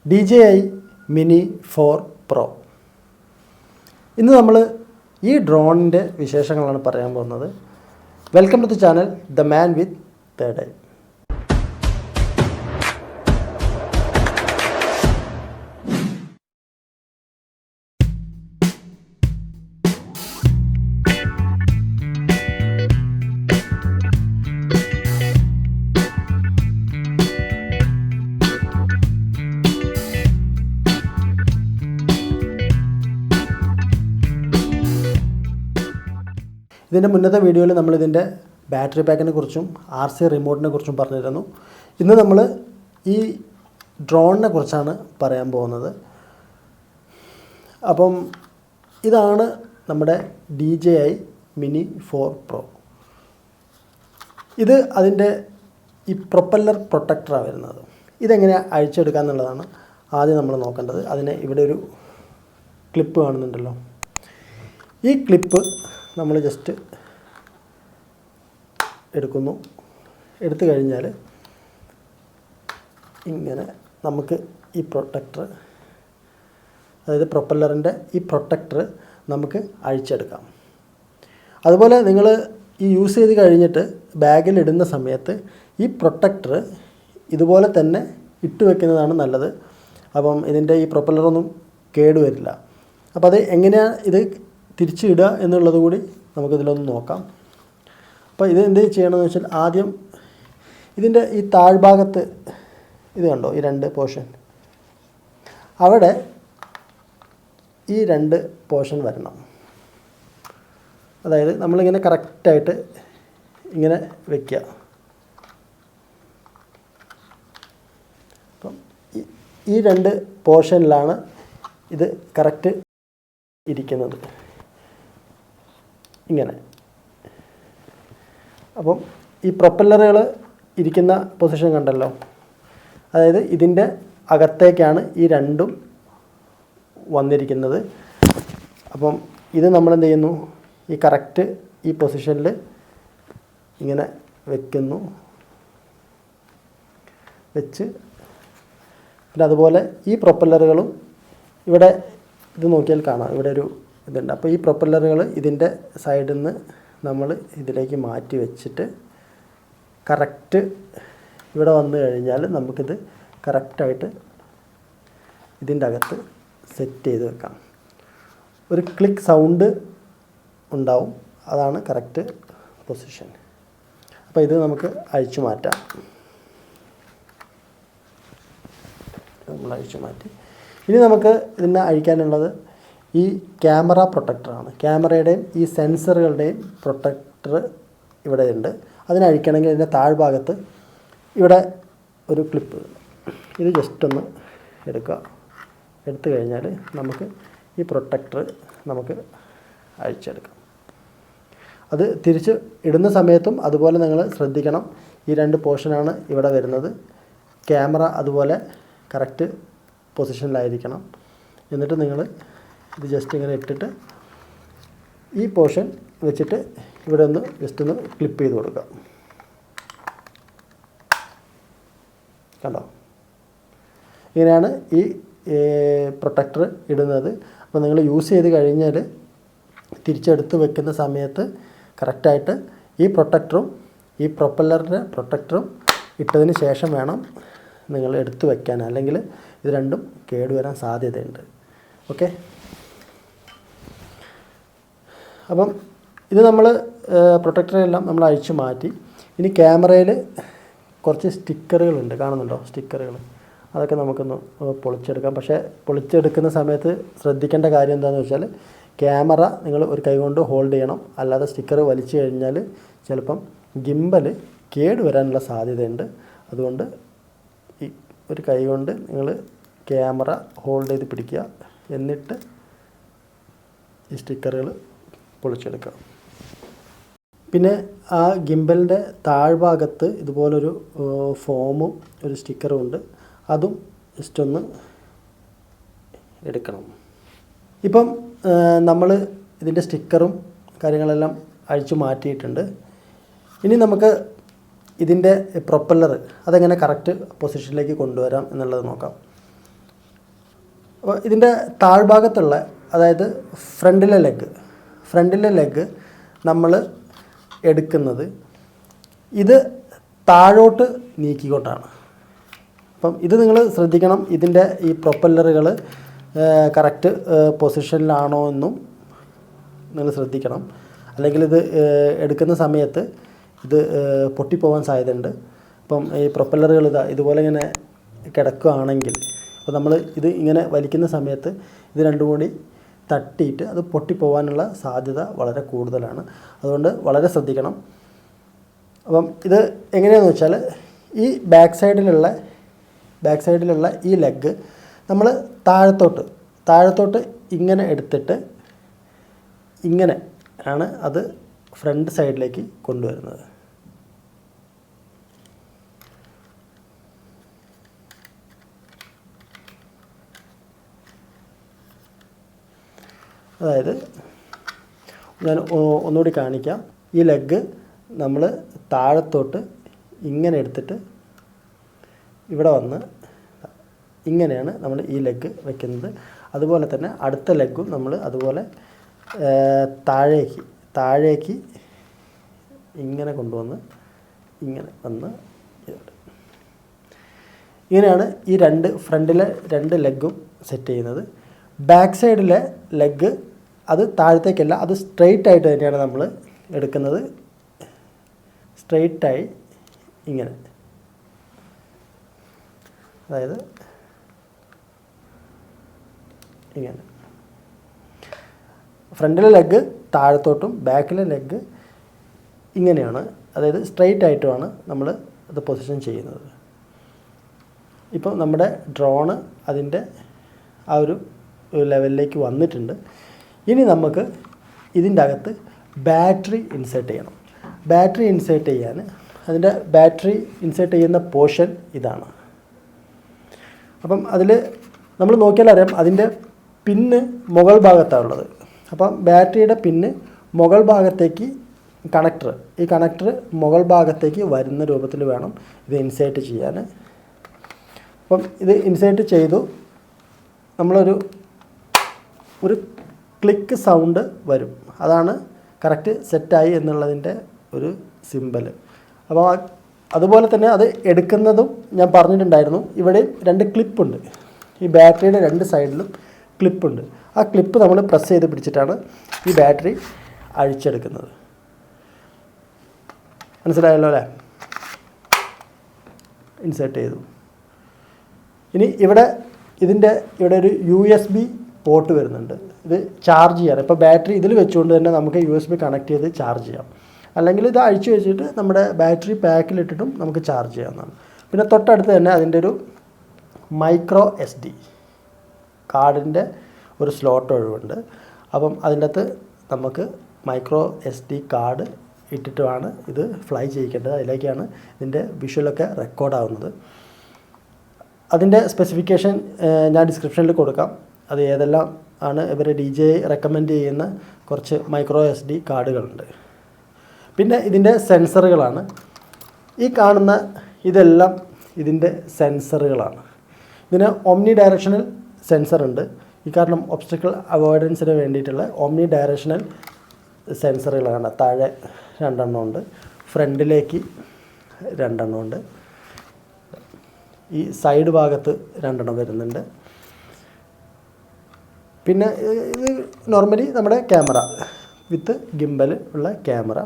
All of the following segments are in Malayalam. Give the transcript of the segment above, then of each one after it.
DJI Mini 4 Pro. ഇന്ന് നമ്മൾ ഈ ഡ്രോണിൻ്റെ വിശേഷങ്ങളാണ് പറയാൻ പോകുന്നത്. Welcome to the channel the man with third eye. ഇതിൻ്റെ മുന്നത്തെ വീഡിയോയിൽ നമ്മളിതിൻ്റെ ബാറ്ററി പാക്കിനെ കുറിച്ചും RC റിമോട്ടിനെ കുറിച്ചും പറഞ്ഞിരുന്നു. ഇന്ന് നമ്മൾ ഈ ഡ്രോണിനെ കുറിച്ചാണ് പറയാൻ പോകുന്നത്. അപ്പം ഇതാണ് നമ്മുടെ DJI Mini 4 Pro. ഇത് അതിൻ്റെ ഈ പ്രൊപ്പല്ലർ പ്രൊട്ടക്ടറാണ് വരുന്നത്. ഇതെങ്ങനെ അഴിച്ചെടുക്കുക എന്നുള്ളതാണ് ആദ്യം നമ്മൾ നോക്കേണ്ടത്. അതിന് ഇവിടെ ഒരു ക്ലിപ്പ് കാണുന്നുണ്ടല്ലോ. ഈ ക്ലിപ്പ് നമ്മൾ ജസ്റ്റ് എടുക്കുന്നു. എടുത്തു കഴിഞ്ഞാൽ ഇങ്ങനെ നമുക്ക് ഈ പ്രൊട്ടക്ടർ, അതായത് പ്രൊപ്പല്ലറിൻ്റെ ഈ പ്രൊട്ടക്ടർ നമുക്ക് അഴിച്ചെടുക്കാം. അതുപോലെ നിങ്ങൾ ഈ യൂസ് ചെയ്ത് കഴിഞ്ഞിട്ട് ബാഗിൽ ഇടുന്ന സമയത്ത് ഈ പ്രൊട്ടക്ടർ ഇതുപോലെ തന്നെ ഇട്ട് വെക്കുന്നതാണ് നല്ലത്. അപ്പം ഇതിൻ്റെ ഈ പ്രൊപ്പല്ലറൊന്നും കേടുവരില്ല. അപ്പോൾ അത് എങ്ങനെയാണ് ഇത് തിരിച്ച് ഇടുക എന്നുള്ളത് കൂടി നമുക്കിതിലൊന്ന് നോക്കാം. അപ്പോൾ ഇത് എന്ത് ചെയ്യണമെന്ന് വെച്ചാൽ, ആദ്യം ഇതിൻ്റെ ഈ താഴ്ഭാഗത്ത് ഇത് കണ്ടോ, ഈ രണ്ട് പോർഷൻ, അവിടെ ഈ രണ്ട് പോർഷൻ വരണം. അതായത് നമ്മളിങ്ങനെ കറക്റ്റായിട്ട് ഇങ്ങനെ വയ്ക്കുക. അപ്പം ഈ രണ്ട് പോർഷനിലാണ് ഇത് കറക്റ്റ് ഇരിക്കുന്നത്, ഇങ്ങനെ. അപ്പം ഈ പ്രൊപ്പല്ലറുകൾ ഇരിക്കുന്ന പൊസിഷൻ കണ്ടല്ലോ, അതായത് ഇതിൻ്റെ അകത്തേക്കാണ് ഈ രണ്ടും വന്നിരിക്കുന്നത്. അപ്പം ഇത് നമ്മളെന്ത് ചെയ്യുന്നു, ഈ കറക്റ്റ് ഈ പൊസിഷനിൽ ഇങ്ങനെ വെക്കുന്നു. വെച്ച് പിന്നെ അതുപോലെ ഈ പ്രൊപ്പല്ലറുകളും ഇവിടെ ഇത് നോക്കിയാൽ കാണാം, ഇവിടെ ഒരു ഇതുണ്ട്. അപ്പോൾ ഈ പ്രൊപ്പല്ലറുകൾ ഇതിൻ്റെ സൈഡിൽ നിന്ന് നമ്മൾ ഇതിലേക്ക് മാറ്റി വെച്ചിട്ട് കറക്റ്റ് ഇവിടെ വന്നു കഴിഞ്ഞാൽ നമുക്കിത് കറക്റ്റായിട്ട് ഇതിൻ്റെ അകത്ത് സെറ്റ് ചെയ്ത് വെക്കാം. ഒരു ക്ലിക്ക് സൗണ്ട് ഉണ്ടാവും, അതാണ് കറക്റ്റ് പൊസിഷൻ. അപ്പോൾ ഇത് നമുക്ക് അഴിച്ചു മാറ്റാം. നമ്മൾ അഴിച്ചു മാറ്റി. ഇനി നമുക്ക് ഇതിനെ അഴിക്കാനുള്ളത് ഈ ക്യാമറ പ്രൊട്ടക്ടറാണ്. ക്യാമറയുടെയും ഈ സെൻസറുകളുടെയും പ്രൊട്ടക്ടർ ഇവിടെ ഉണ്ട്. അതിനഴിക്കണമെങ്കിൽ ഇതിൻ്റെ താഴ്ഭാഗത്ത് ഇവിടെ ഒരു ക്ലിപ്പ്, ഇത് ജസ്റ്റ് ഒന്ന് എടുക്കുക. എടുത്തു കഴിഞ്ഞാൽ നമുക്ക് ഈ പ്രൊട്ടക്ടർ നമുക്ക് അഴിച്ചെടുക്കാം. അത് തിരിച്ച് ഇടുന്ന സമയത്തും അതുപോലെ നിങ്ങൾ ശ്രദ്ധിക്കണം. ഈ രണ്ട് പോർഷനാണ് ഇവിടെ വരുന്നത്. ക്യാമറ അതുപോലെ കറക്റ്റ് പൊസിഷനിലായിരിക്കണം. എന്നിട്ട് നിങ്ങൾ ഇത് ജസ്റ്റ് ഇങ്ങനെ ഇട്ടിട്ട് ഈ പോർഷൻ വെച്ചിട്ട് ഇവിടെ ഒന്ന് ജസ്റ്റ് ഒന്ന് ക്ലിപ്പ് ചെയ്ത് കൊടുക്കുക. കണ്ടോ, ഇങ്ങനെയാണ് ഈ പ്രൊട്ടക്ടർ ഇടുന്നത്. അപ്പോൾ നിങ്ങൾ യൂസ് ചെയ്ത് കഴിഞ്ഞാൽ തിരിച്ചെടുത്ത് വെക്കുന്ന സമയത്ത് കറക്റ്റായിട്ട് ഈ പ്രൊട്ടക്ടറും ഈ പ്രൊപ്പല്ലറിൻ്റെ പ്രൊട്ടക്ടറും ഇട്ടതിന് ശേഷം വേണം നിങ്ങൾ എടുത്ത് വെക്കാൻ, അല്ലെങ്കിൽ ഇത് രണ്ടും കേടുവരാൻ സാധ്യതയുണ്ട്. ഓക്കെ, അപ്പം ഇത് നമ്മൾ പ്രൊട്ടക്ടറെല്ലാം നമ്മൾ അഴിച്ചു മാറ്റി. ഇനി ക്യാമറയിൽ കുറച്ച് സ്റ്റിക്കറുകളുണ്ട്, കാണുന്നുണ്ടോ സ്റ്റിക്കറുകൾ? അതൊക്കെ നമുക്കൊന്ന് പൊളിച്ചെടുക്കാം. പക്ഷേ പൊളിച്ചെടുക്കുന്ന സമയത്ത് ശ്രദ്ധിക്കേണ്ട കാര്യം എന്താണെന്ന് വെച്ചാൽ, ക്യാമറ നിങ്ങൾ ഒരു കൈ കൊണ്ട് ഹോൾഡ് ചെയ്യണം. അല്ലാതെ സ്റ്റിക്കർ വലിച്ചു കഴിഞ്ഞാൽ ചിലപ്പം ഗിംബൽ കേടുവരാനുള്ള സാധ്യതയുണ്ട്. അതുകൊണ്ട് ഈ ഒരു കൈ കൊണ്ട് നിങ്ങൾ ക്യാമറ ഹോൾഡ് ചെയ്ത് പിടിക്കുക. എന്നിട്ട് ഈ സ്റ്റിക്കറുകൾ പൊളിച്ചെടുക്കുക. പിന്നെ ആ ഗിംബലിൻ്റെ താഴ്ഭാഗത്ത് ഇതുപോലൊരു ഫോമും ഒരു സ്റ്റിക്കറും ഉണ്ട്. അതും ജസ്റ്റ് ഒന്ന് എടുക്കണം. ഇപ്പം നമ്മൾ ഇതിൻ്റെ സ്റ്റിക്കറും കാര്യങ്ങളെല്ലാം അഴിച്ചു മാറ്റിയിട്ടുണ്ട്. ഇനി നമുക്ക് ഇതിൻ്റെ പ്രൊപ്പല്ലർ അതെങ്ങനെ കറക്റ്റ് പൊസിഷനിലേക്ക് കൊണ്ടുവരാം എന്നുള്ളത് നോക്കാം. അപ്പോൾ ഇതിൻ്റെ താഴ്ഭാഗത്തുള്ള, അതായത് ഫ്രണ്ടിലെ ലെഗ് നമ്മൾ എടുക്കുന്നത് ഇത് താഴോട്ട് നീക്കിക്കൊണ്ടാണ്. അപ്പം ഇത് നിങ്ങൾ ശ്രദ്ധിക്കണം, ഇതിൻ്റെ ഈ പ്രൊപ്പല്ലറുകൾ കറക്റ്റ് പൊസിഷനിലാണോ എന്നും നിങ്ങൾ ശ്രദ്ധിക്കണം. അല്ലെങ്കിൽ ഇത് എടുക്കുന്ന സമയത്ത് ഇത് പൊട്ടിപ്പോകാൻ സാധ്യതയുണ്ട്. അപ്പം ഈ പ്രൊപ്പല്ലറുകൾ ഇതുപോലെ ഇങ്ങനെ കിടക്കുകയാണെങ്കിൽ, അപ്പോൾ നമ്മൾ ഇത് ഇങ്ങനെ വലിക്കുന്ന സമയത്ത് ഇത് രണ്ടും കൂടി തട്ടിയിട്ട് അത് പൊട്ടിപ്പോകാനുള്ള സാധ്യത വളരെ കൂടുതലാണ്. അതുകൊണ്ട് വളരെ ശ്രദ്ധിക്കണം. അപ്പം ഇത് എങ്ങനെയാണെന്ന് വെച്ചാൽ, ഈ ബാക്ക് സൈഡിലുള്ള ഈ ലെഗ് നമ്മൾ താഴത്തോട്ട് ഇങ്ങനെ എടുത്തിട്ട് ഇങ്ങനെ ആണ് അത് ഫ്രണ്ട് സൈഡിലേക്ക് കൊണ്ടുവരുന്നത്. അതായത് ഞാൻ ഒന്നുകൂടി കാണിക്കാം. ഈ ലെഗ് നമ്മൾ താഴത്തോട്ട് ഇങ്ങനെ എടുത്തിട്ട് ഇവിടെ വന്ന് ഇങ്ങനെയാണ് നമ്മൾ ഈ ലെഗ് വയ്ക്കുന്നത്. അതുപോലെ തന്നെ അടുത്ത ലെഗും നമ്മൾ അതുപോലെ താഴേക്ക് ഇങ്ങനെ കൊണ്ടുവന്ന് ഇങ്ങനെ വന്ന് ഇങ്ങനെയാണ് ഈ ഫ്രണ്ടിലെ രണ്ട് ലെഗും സെറ്റ് ചെയ്യുന്നത്. ബാക്ക് സൈഡിലെ ലെഗ് അത് താഴത്തേക്കല്ല, അത് സ്ട്രെയിറ്റ് ആയിട്ട് തന്നെയാണ് നമ്മൾ എടുക്കുന്നത്. സ്ട്രെയിറ്റായി ഇങ്ങനെ, അതായത് ഇങ്ങനെ ഫ്രണ്ടിലെ ലെഗ് താഴത്തോട്ടും ബാക്കിലെ ലെഗ് ഇങ്ങനെയാണ്, അതായത് സ്ട്രെയിറ്റ് ആയിട്ടുമാണ് നമ്മൾ അത് പൊസിഷൻ ചെയ്യുന്നത്. ഇപ്പോൾ നമ്മുടെ ഡ്രോണ് അതിൻ്റെ ആ ഒരു ലെവലിലേക്ക് വന്നിട്ടുണ്ട്. ഇനി നമുക്ക് ഇതിൻ്റെ അകത്ത് ബാറ്ററി ഇൻസേർട്ട് ചെയ്യണം. ബാറ്ററി ഇൻസേർട്ട് ചെയ്യാൻ അതിൻ്റെ ബാറ്ററി ഇൻസേർട്ട് ചെയ്യുന്ന പോർഷൻ ഇതാണ്. അപ്പം അതിൽ നമ്മൾ നോക്കിയാൽ അറിയാം, അതിൻ്റെ പിന്ന് മുകൾ ഭാഗത്താണ് ഉള്ളത്. അപ്പം ബാറ്ററിയുടെ പിന്ന് മുകൾ ഭാഗത്തേക്ക് ഈ കണക്ടർ മുകൾ ഭാഗത്തേക്ക് വരുന്ന രൂപത്തിൽ വേണം ഇത് ഇൻസേർട്ട് ചെയ്യാൻ. അപ്പം ഇത് ഇൻസേർട്ട് ചെയ്തു, നമ്മളൊരു ക്ലിക്ക് സൗണ്ട് വരും. അതാണ് കറക്റ്റ് സെറ്റായി എന്നുള്ളതിൻ്റെ ഒരു സിമ്പൽ. അപ്പോൾ അതുപോലെ തന്നെ അത് എടുക്കുന്നതും ഞാൻ പറഞ്ഞിട്ടുണ്ടായിരുന്നു. ഇവിടെ 2 ക്ലിപ്പുണ്ട്, ഈ ബാറ്ററിയുടെ 2 സൈഡിലും ക്ലിപ്പുണ്ട്. ആ ക്ലിപ്പ് നമ്മൾ പ്രസ് ചെയ്ത് പിടിച്ചിട്ടാണ് ഈ ബാറ്ററി അഴിച്ചെടുക്കുന്നത്. മനസ്സിലായല്ലോ അല്ലേ? ഇൻസേർട്ട് ചെയ്തു. ഇനി ഇവിടെ ഒരു USB പോർട്ട് വരുന്നുണ്ട്. ഇത് ചാർജ് ചെയ്യാൻ, ഇപ്പോൾ ബാറ്ററി ഇതിൽ വെച്ചുകൊണ്ട് തന്നെ നമുക്ക് USB കണക്ട് ചെയ്ത് ചാർജ് ചെയ്യാം. അല്ലെങ്കിൽ ഇത് അഴിച്ചു വെച്ചിട്ട് നമ്മുടെ ബാറ്ററി പാക്കിലിട്ടിട്ടും നമുക്ക് ചാർജ് ചെയ്യാവുന്നതാണ്. പിന്നെ തൊട്ടടുത്ത് തന്നെ അതിൻ്റെ ഒരു മൈക്രോ SD കാർഡിൻ്റെ ഒരു സ്ലോട്ട് ഒഴിവുണ്ട്. അപ്പം അതിൻ്റെ അകത്ത് നമുക്ക് മൈക്രോ SD കാർഡ് ഇട്ടിട്ടുമാണ് ഇത് ഫ്ലൈ ചെയ്യിക്കേണ്ടത്. അതിലേക്കാണ് ഇതിൻ്റെ വിഷ്വലൊക്കെ റെക്കോർഡാവുന്നത്. അതിൻ്റെ സ്പെസിഫിക്കേഷൻ ഞാൻ ഡിസ്ക്രിപ്ഷനിൽ കൊടുക്കാം. അത് ഏതെല്ലാം ആണ് ഇവർ DJI റെക്കമെൻഡ് ചെയ്യുന്ന കുറച്ച് മൈക്രോ SD കാർഡുകളുണ്ട്. പിന്നെ ഇതിൻ്റെ സെൻസറുകളാണ് ഈ കാണുന്ന, ഇതെല്ലാം ഇതിൻ്റെ സെൻസറുകളാണ്. ഇതിന് ഓംനി ഡയറക്ഷണൽ സെൻസർ ഉണ്ട്. ഈ കാരണം ഒബ്സ്റ്റക്കിൾ അവോയ്ഡൻസിന് വേണ്ടിയിട്ടുള്ള ഓംനി ഡയറക്ഷണൽ സെൻസറുകളാണ്. താഴെ 2 എണ്ണം ഉണ്ട്, ഫ്രണ്ടിലേക്ക് 2 എണ്ണം ഉണ്ട്, ഈ സൈഡ് ഭാഗത്ത് 2 എണ്ണം വരുന്നുണ്ട്. പിന്നെ ഇത് നോർമലി നമ്മുടെ ക്യാമറ വിത്ത് ഗിംബൽ ഉള്ള ക്യാമറ.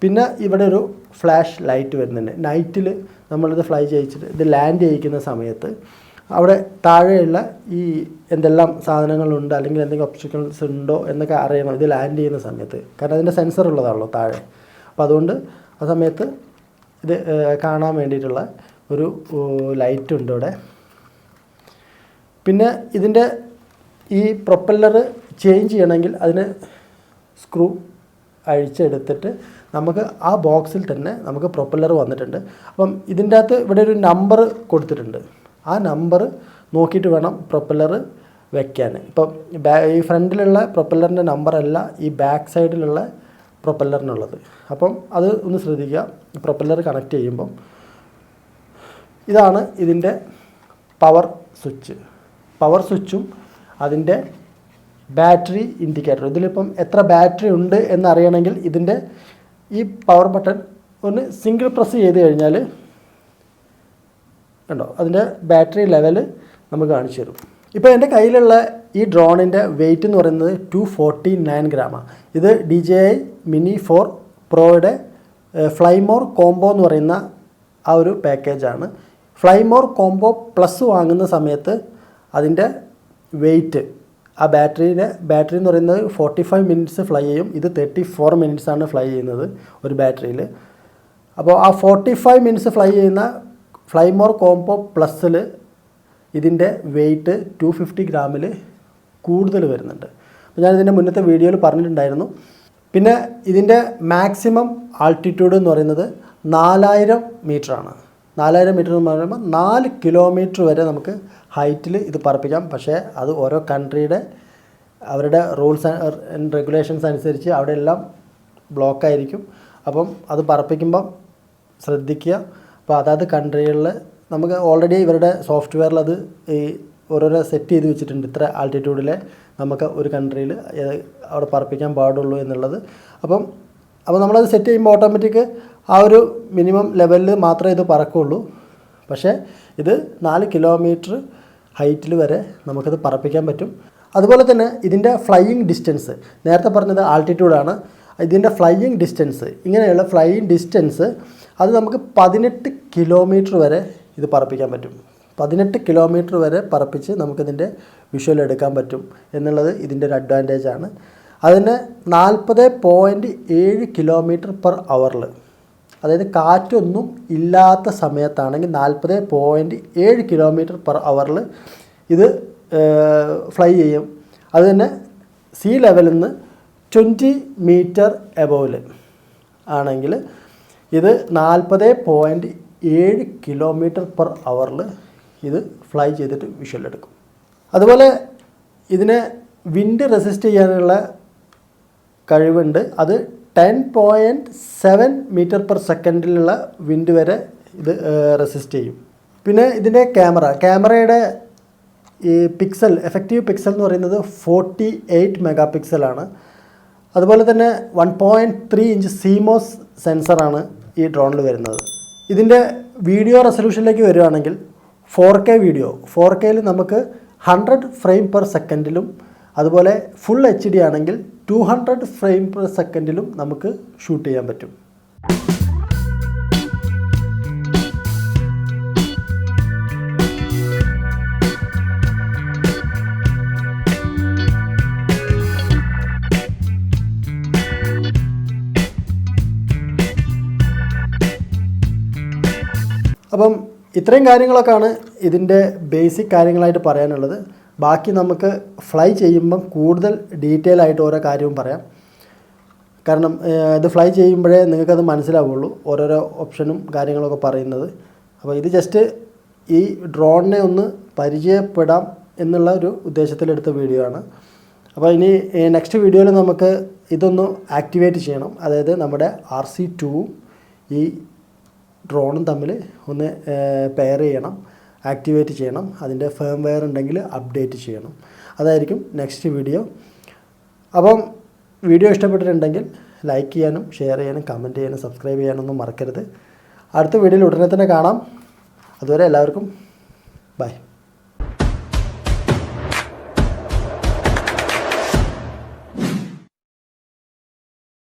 പിന്നെ ഇവിടെ ഒരു ഫ്ലാഷ് ലൈറ്റ് വരുന്നുണ്ട്. നൈറ്റിൽ നമ്മളിത് ഫ്ലൈ ചെയ്യിച്ചിട്ട് ഇത് ലാൻഡ് ചെയ്യിക്കുന്ന സമയത്ത് അവിടെ താഴെയുള്ള ഈ എന്തെല്ലാം സാധനങ്ങളുണ്ട് അല്ലെങ്കിൽ എന്തെങ്കിലും ഒബ്സ്റ്റക്കിൾസ് ഉണ്ടോ എന്നൊക്കെ അറിയണം ഇത് ലാൻഡ് ചെയ്യുന്ന സമയത്ത്. കാരണം അതിൻ്റെ സെൻസർ ഉള്ളതാണല്ലോ താഴെ. അപ്പോൾ അതുകൊണ്ട് ആ സമയത്ത് ഇത് കാണാൻ വേണ്ടിയിട്ടുള്ള ഒരു ലൈറ്റ് ഉണ്ട് ഇവിടെ. പിന്നെ ഇതിൻ്റെ ഈ പ്രൊപ്പല്ലർ ചേഞ്ച് ചെയ്യണമെങ്കിൽ അതിന് സ്ക്രൂ അഴിച്ചെടുത്തിട്ട് നമുക്ക് ആ ബോക്സിൽ തന്നെ നമുക്ക് പ്രൊപ്പല്ലർ വന്നിട്ടുണ്ട്. അപ്പം ഇതിൻ്റെ അകത്ത് ഇവിടെ ഒരു നമ്പർ കൊടുത്തിട്ടുണ്ട്. ആ നമ്പർ നോക്കിയിട്ട് വേണം പ്രൊപ്പല്ലർ വയ്ക്കാൻ. ഇപ്പം ഈ ഫ്രണ്ടിലുള്ള പ്രൊപ്പല്ലറിൻ്റെ നമ്പറല്ല ഈ ബാക്ക് സൈഡിലുള്ള പ്രൊപ്പല്ലറിനുള്ളത്. അപ്പം അത് ഒന്ന് ശ്രദ്ധിക്കുക. പ്രൊപ്പല്ലർ കണക്ട് ചെയ്യുമ്പം ഇതാണ് ഇതിൻ്റെ പവർ സ്വിച്ച്. പവർ സ്വിച്ചും അതിൻ്റെ ബാറ്ററി ഇൻഡിക്കേറ്റർ. ഇതിലിപ്പം എത്ര ബാറ്ററി ഉണ്ട് എന്നറിയണമെങ്കിൽ ഇതിൻ്റെ ഈ പവർ ബട്ടൺ ഒന്ന് സിംഗിൾ പ്രസ് ചെയ്ത് കഴിഞ്ഞാൽ കണ്ടോ അതിൻ്റെ ബാറ്ററി ലെവൽ നമുക്ക് കാണിച്ചു തരും. ഇപ്പോൾ എൻ്റെ കയ്യിലുള്ള ഈ ഡ്രോണിൻ്റെ വെയിറ്റ് എന്ന് പറയുന്നത് 249 ഗ്രാമാണ്. ഇത് DJI Mini 4 Proയുടെ ഫ്ലൈമോർ കോംബോ എന്ന് പറയുന്ന ആ ഒരു പാക്കേജാണ്. ഫ്ലൈമോർ കോംബോ പ്ലസ് വാങ്ങുന്ന സമയത്ത് അതിൻ്റെ വെയിറ്റ് ആ ബാറ്ററി എന്ന് പറയുന്നത് 45 മിനിറ്റ്സ് ഫ്ലൈ ചെയ്യും. ഇത് 34 മിനിറ്റ്സാണ് ഫ്ലൈ ചെയ്യുന്നത് ഒരു ബാറ്ററിയിൽ. അപ്പോൾ ആ 45 മിനിറ്റ്സ് ഫ്ലൈ ചെയ്യുന്ന ഫ്ലൈമോർ കോംബോ പ്ലസ്സിൽ ഇതിൻ്റെ വെയിറ്റ് 250 ഗ്രാമിൽ കൂടുതൽ വരുന്നുണ്ട്. അപ്പോൾ ഞാനിതിൻ്റെ മുന്നത്തെ വീഡിയോയിൽ പറഞ്ഞിട്ടുണ്ടായിരുന്നു. പിന്നെ ഇതിൻ്റെ മാക്സിമം ആൾട്ടിറ്റ്യൂഡ് എന്ന് പറയുന്നത് 4000 മീറ്ററാണ്. 4000 മീറ്റർ എന്ന് പറയുമ്പോൾ 4 കിലോമീറ്റർ വരെ നമുക്ക് ഹൈറ്റിൽ ഇത് പറപ്പിക്കാം. പക്ഷേ അത് ഓരോ കൺട്രിയുടെ അവരുടെ റൂൾസ് ആൻഡ് റെഗുലേഷൻസ് അനുസരിച്ച് അവിടെ എല്ലാം ബ്ലോക്കായിരിക്കും. അപ്പം അത് പറപ്പിക്കുമ്പം ശ്രദ്ധിക്കുക. അപ്പോൾ അതാത് കൺട്രികളിൽ നമുക്ക് ഓൾറെഡി ഇവരുടെ സോഫ്റ്റ്വെയറിൽ അത് ഈ ഓരോരോ സെറ്റ് ചെയ്ത് വെച്ചിട്ടുണ്ട്. ഇത്ര ആൾട്ടിറ്റ്യൂഡിലെ നമുക്ക് ഒരു കൺട്രിയിൽ അവിടെ പറപ്പിക്കാൻ പാടുള്ളൂ എന്നുള്ളത്. അപ്പം നമ്മളത് സെറ്റ് ചെയ്യുമ്പോൾ ഓട്ടോമാറ്റിക് ആ ഒരു മിനിമം ലെവലിൽ മാത്രമേ ഇത് പറക്കുള്ളൂ. പക്ഷേ ഇത് 4 കിലോമീറ്റർ ഹൈറ്റിൽ വരെ നമുക്കത് പറപ്പിക്കാൻ പറ്റും. അതുപോലെ തന്നെ ഇതിൻ്റെ ഫ്ലൈയിങ് ഡിസ്റ്റൻസ്, നേരത്തെ പറഞ്ഞത് ആൾട്ടിറ്റ്യൂഡാണ്. ഇതിൻ്റെ ഫ്ലൈയിങ് ഡിസ്റ്റൻസ്, ഇങ്ങനെയുള്ള ഫ്ലൈയിങ് ഡിസ്റ്റൻസ് അത് നമുക്ക് 18 കിലോമീറ്റർ വരെ ഇത് പറപ്പിക്കാൻ പറ്റും. 18 കിലോമീറ്റർ വരെ പറപ്പിച്ച് നമുക്കിതിൻ്റെ വിഷ്വൽ എടുക്കാൻ പറ്റും എന്നുള്ളത് ഇതിൻ്റെ ഒരു അഡ്വാൻറ്റേജാണ്. അതിന് 40.7 കിലോമീറ്റർ പെർ അവറിൽ, അതായത് കാറ്റൊന്നും ഇല്ലാത്ത സമയത്താണെങ്കിൽ 40.7 കിലോമീറ്റർ പെർ അവറിൽ ഇത് ഫ്ലൈ ചെയ്യും. അത് തന്നെ സീ ലെവലിൽ നിന്ന് 20 മീറ്റർ എബോവിൽ ആണെങ്കിൽ ഇത് 40.7 കിലോമീറ്റർ പെർ അവറിൽ ഇത് ഫ്ലൈ ചെയ്തിട്ട് വിഷ്വൽ എടുക്കും. അതുപോലെ ഇതിനെ വിൻഡ് റെസിസ്റ്റ് ചെയ്യാനുള്ള കഴിവുണ്ട്. അത് 10.7 മീറ്റർ പെർ സെക്കൻഡിലുള്ള വിൻഡ് വരെ ഇത് റെസിസ്റ്റ് ചെയ്യും. പിന്നെ ഇതിൻ്റെ ക്യാമറയുടെ ഈ എഫക്റ്റീവ് പിക്സൽ എന്ന് പറയുന്നത് 48 മെഗാ പിക്സലാണ്. അതുപോലെ തന്നെ 1.3 ഇഞ്ച് CMOS സെൻസറാണ് ഈ ഡ്രോണിൽ വരുന്നത്. ഇതിൻ്റെ വീഡിയോ റെസൊല്യൂഷനിലേക്ക് വരികയാണെങ്കിൽ 4K വീഡിയോ, 4Kയിൽ നമുക്ക് 100 ഫ്രെയിം പെർ സെക്കൻഡിലും, അതുപോലെ ഫുൾ HD ആണെങ്കിൽ 200 ഫ്രെയിം പെർ സെക്കൻഡിലും നമുക്ക് ഷൂട്ട് ചെയ്യാൻ പറ്റും. അപ്പം ഇത്രയും കാര്യങ്ങളൊക്കെയാണ് ഇതിൻ്റെ ബേസിക് കാര്യങ്ങളായിട്ട് പറയാനുള്ളത്. ബാക്കി നമുക്ക് ഫ്ലൈ ചെയ്യുമ്പം കൂടുതൽ ഡീറ്റെയിൽ ആയിട്ട് ഓരോ കാര്യവും പറയാം. കാരണം ഇത് ഫ്ലൈ ചെയ്യുമ്പോഴേ നിങ്ങൾക്കത് മനസ്സിലാവുള്ളൂ, ഓരോരോ ഓപ്ഷനും കാര്യങ്ങളൊക്കെ പറയുന്നത്. അപ്പോൾ ഇത് ജസ്റ്റ് ഈ ഡ്രോണിനെ ഒന്ന് പരിചയപ്പെടാം എന്നുള്ള ഒരു ഉദ്ദേശത്തിലെടുത്ത വീഡിയോ ആണ്. അപ്പോൾ ഇനി നെക്സ്റ്റ് വീഡിയോയിൽ നമുക്ക് ഇതൊന്ന് ആക്ടിവേറ്റ് ചെയ്യണം. അതായത് നമ്മുടെ RC2ഉം ഈ ഡ്രോണും തമ്മിൽ ഒന്ന് പെയർ ചെയ്യണം, ആക്ടിവേറ്റ് ചെയ്യണം. അതിൻ്റെ ഫേംവെയർ ഉണ്ടെങ്കിൽ അപ്ഡേറ്റ് ചെയ്യണം. അതായിരിക്കും നെക്സ്റ്റ് വീഡിയോ. അപ്പം വീഡിയോ ഇഷ്ടപ്പെട്ടിട്ടുണ്ടെങ്കിൽ ലൈക്ക് ചെയ്യാനും ഷെയർ ചെയ്യാനും കമൻറ്റ് ചെയ്യാനും സബ്സ്ക്രൈബ് ചെയ്യാനൊന്നും മറക്കരുത്. അടുത്ത വീഡിയോയിൽ ഉടനെ തന്നെ കാണാം. അതുവരെ എല്ലാവർക്കും ബൈ.